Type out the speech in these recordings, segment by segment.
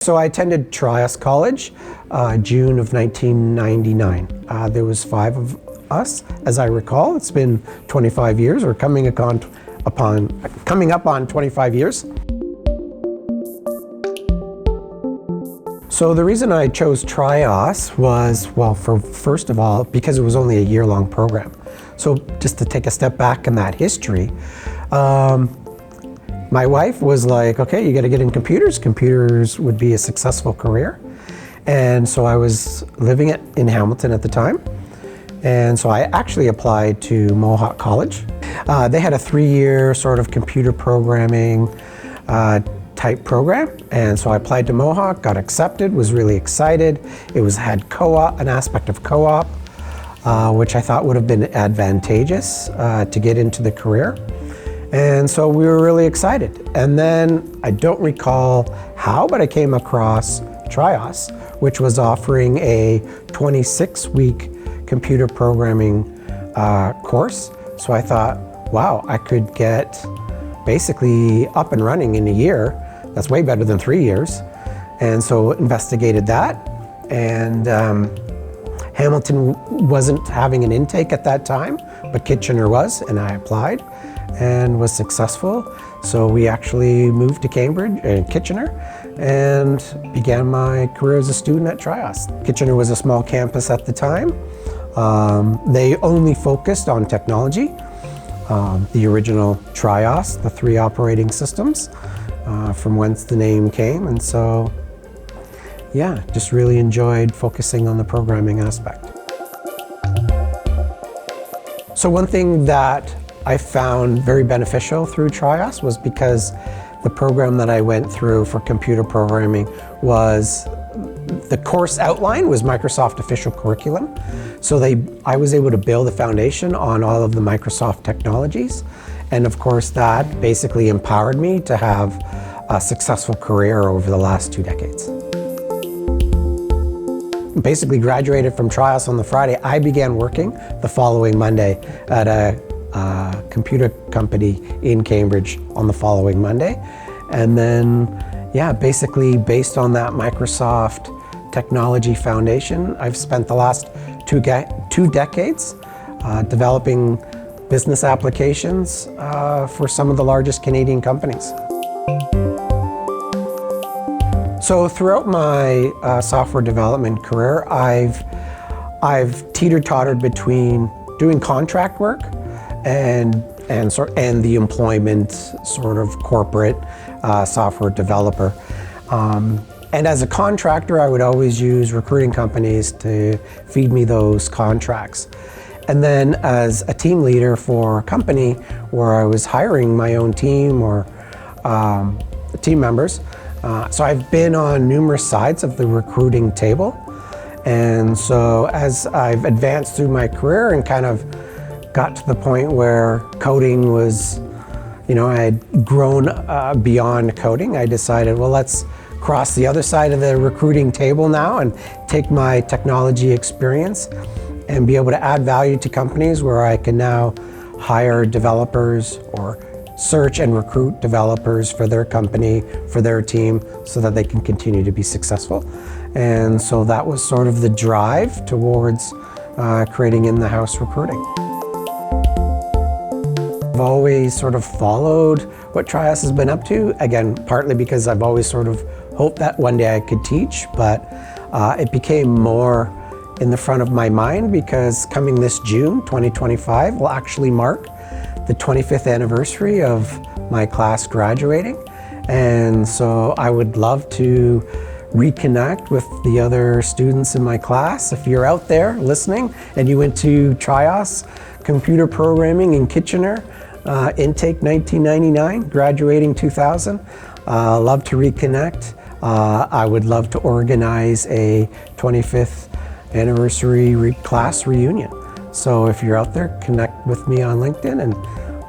So I attended triOS College, June of 1999. There was 5 of us, as I recall. It's been 25 years, or coming up on 25 years. So the reason I chose triOS was, well, first of all, because it was only a year-long program. So just to take a step back in that history, my wife was like, okay, you got to get in computers. Computers would be a successful career. And so I was living in Hamilton at the time. And so I actually applied to Mohawk College. They had a 3-year sort of computer programming type program. And so I applied to Mohawk, got accepted, was really excited. It had co-op, an aspect of co-op, which I thought would have been advantageous to get into the career. And so we were really excited. And then I don't recall how, but I came across triOS, which was offering a 26-week computer programming course. So I thought, wow, I could get basically up and running in a year. That's way better than 3 years. And so investigated that. And Hamilton wasn't having an intake at that time, but Kitchener was, and I applied and was successful. So we actually moved to Cambridge and Kitchener and began my career as a student at triOS. Kitchener was a small campus at the time. They only focused on technology. The original triOS, the 3 operating systems, from whence the name came. And so, yeah, just really enjoyed focusing on the programming aspect. So one thing that I found very beneficial through triOS was because the program that I went through for computer programming was, the course outline was Microsoft official curriculum. So I was able to build a foundation on all of the Microsoft technologies. And of course that basically empowered me to have a successful career over the last 2 decades. Basically graduated from triOS on the Friday. I began working the following Monday at a computer company in Cambridge on the following Monday. And then, yeah, basically based on that Microsoft technology foundation, I've spent the last 2 decades developing business applications for some of the largest Canadian companies. So throughout my software development career, I've teeter-tottered between doing contract work and the employment sort of corporate software developer. And as a contractor, I would always use recruiting companies to feed me those contracts. And then as a team leader for a company where I was hiring my own team or team members, so I've been on numerous sides of the recruiting table. And so as I've advanced through my career and kind of got to the point where coding was, I had grown beyond coding, I decided, well, let's cross the other side of the recruiting table now and take my technology experience and be able to add value to companies where I can now hire developers or search and recruit developers for their company, for their team, so that they can continue to be successful. And so that was sort of the drive towards creating in-the-house recruiting. I've always sort of followed what triOS has been up to, again, partly because I've always sort of hoped that one day I could teach, but it became more in the front of my mind because coming this June 2025 will actually mark the 25th anniversary of my class graduating. And so I would love to reconnect with the other students in my class. If you're out there listening and you went to triOS computer programming in Kitchener, intake 1999, graduating 2000, love to reconnect. I would love to organize a 25th anniversary class reunion. So if you're out there, connect with me on LinkedIn and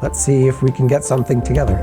let's see if we can get something together.